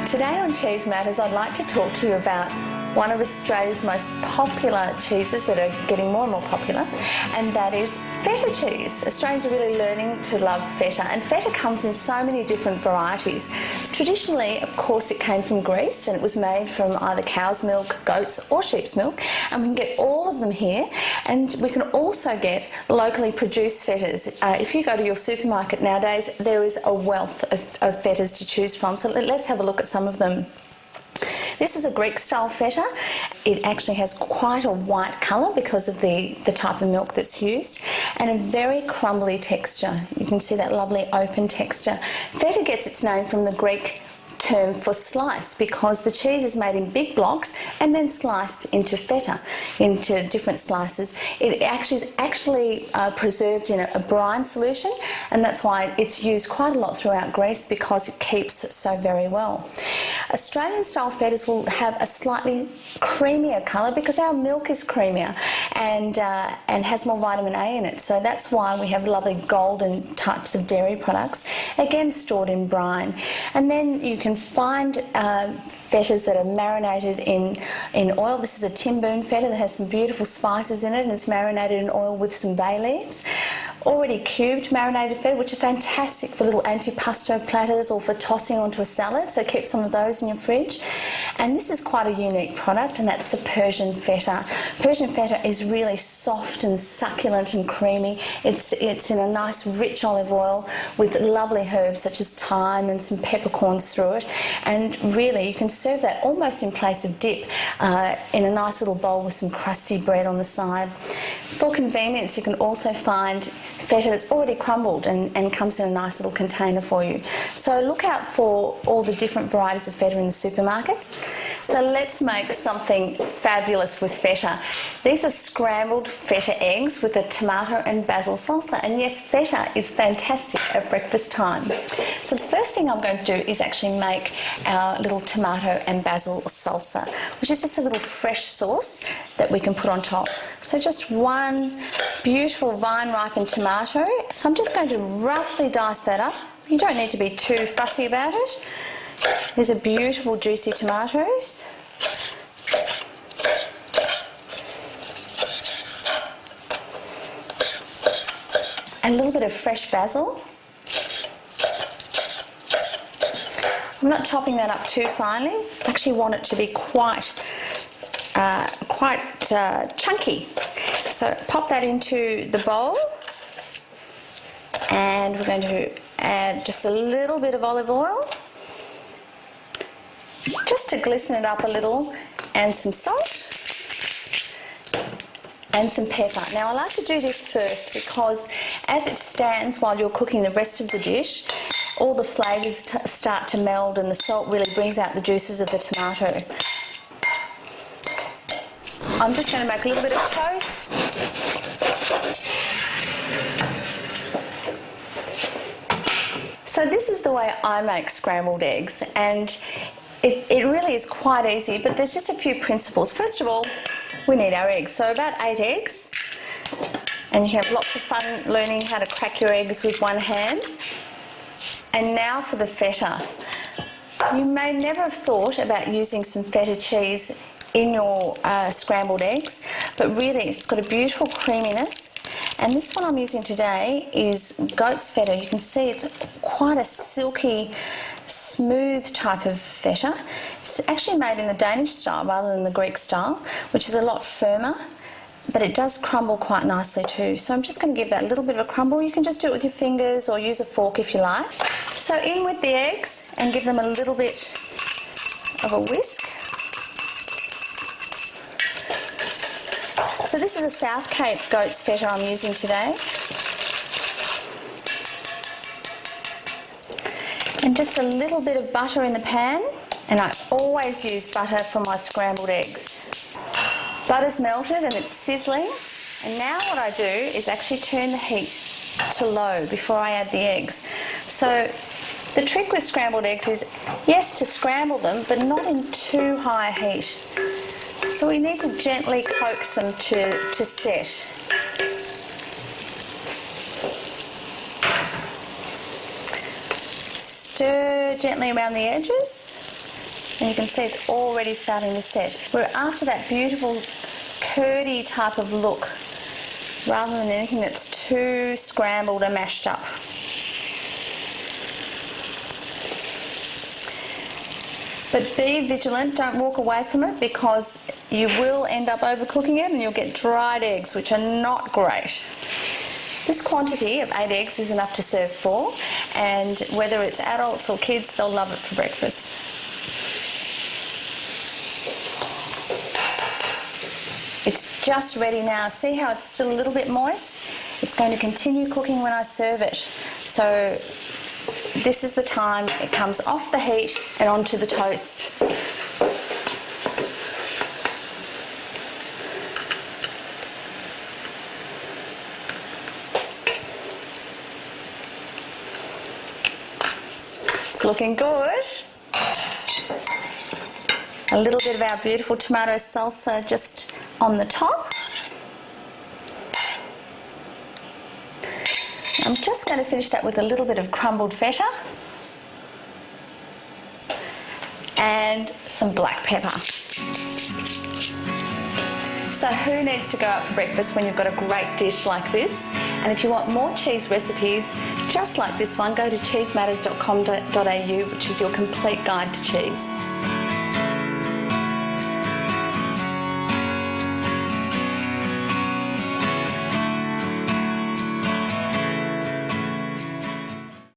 Today on Cheese Matters, I'd like to talk to you about one of Australia's most popular cheeses that are getting more and more popular, and that is feta cheese. Australians are really learning to love feta, and feta comes in so many different varieties. Traditionally, of course, it came from Greece, and it was made from either cow's milk, goat's or sheep's milk, and we can get all of them here, and we can also get locally produced fetas. If you go to your supermarket nowadays, there is a wealth of fetas to choose from, so let's have a look at some of them. This is a Greek-style feta. It actually has quite a white colour because of the type of milk that's used, and a very crumbly texture. You can see that lovely open texture. Feta gets its name from the Greek term for slice, because the cheese is made in big blocks and then sliced into feta, into different slices. It actually is preserved in a brine solution, and that's why it's used quite a lot throughout Greece, because it keeps so very well. Australian style fetas will have a slightly creamier colour because our milk is creamier and has more vitamin A in it, so that's why we have lovely golden types of dairy products, again stored in brine. And then you can find fetas that are marinated in oil. This is a timboon feta that has some beautiful spices in it, and it's marinated in oil with some bay leaves. Already cubed marinated feta, which are fantastic for little antipasto platters or for tossing onto a salad, so keep some of those in your fridge. And this is quite a unique product, and that's the Persian feta. Persian feta is really soft and succulent and creamy. It's in a nice rich olive oil with lovely herbs such as thyme and some peppercorns through it, and really you can serve that almost in place of dip in a nice little bowl with some crusty bread on the side. For convenience, you can also find feta that's already crumbled and comes in a nice little container for you. So look out for all the different varieties of feta in the supermarket. So let's make something fabulous with feta. These are scrambled feta eggs with a tomato and basil salsa, and yes, feta is fantastic at breakfast time. So the first thing I'm going to do is actually make our little tomato and basil salsa, which is just a little fresh sauce that we can put on top. So just one beautiful vine-ripened tomato. So I'm just going to roughly dice that up. You don't need to be too fussy about it. These are beautiful juicy tomatoes. And a little bit of fresh basil. I'm not chopping that up too finely. I actually want it to be quite chunky. So pop that into the bowl, and we're going to add just a little bit of olive oil, just to glisten it up a little, and some salt and some pepper. Now I like to do this first because as it stands while you're cooking the rest of the dish, all the flavours start to meld, and the salt really brings out the juices of the tomato. I'm just going to make a little bit of toast. So this is the way I make scrambled eggs, and it really is quite easy, but there's just a few principles. First of all, we need our eggs, so about 8 eggs, and you have lots of fun learning how to crack your eggs with one hand. And now for the feta. You may never have thought about using some feta cheese in your scrambled eggs, but really it's got a beautiful creaminess. And this one I'm using today is goat's feta. You can see it's quite a silky, smooth type of feta. It's actually made in the Danish style rather than the Greek style, which is a lot firmer, but it does crumble quite nicely too. So I'm just going to give that a little bit of a crumble. You can just do it with your fingers or use a fork if you like. So in with the eggs and give them a little bit of a whisk. So this is a South Cape goat's feta I'm using today. And just a little bit of butter in the pan, and I always use butter for my scrambled eggs. Butter's melted and it's sizzling, and now what I do is actually turn the heat to low before I add the eggs. So the trick with scrambled eggs is, yes, to scramble them, but not in too high heat. So we need to gently coax them to set. Stir gently around the edges. And you can see it's already starting to set. We're after that beautiful curdy type of look, rather than anything that's too scrambled and mashed up. But be vigilant, don't walk away from it, because you will end up overcooking it and you'll get dried eggs, which are not great. This quantity of 8 eggs is enough to serve 4, and whether it's adults or kids, they'll love it for breakfast. It's just ready now. See how it's still a little bit moist? It's going to continue cooking when I serve it. So this is the time it comes off the heat and onto the toast. It's looking good. A little bit of our beautiful tomato salsa just on the top. I'm just going to finish that with a little bit of crumbled feta and some black pepper. So who needs to go out for breakfast when you've got a great dish like this? And if you want more cheese recipes just like this one, go to cheesematters.com.au, which is your complete guide to cheese.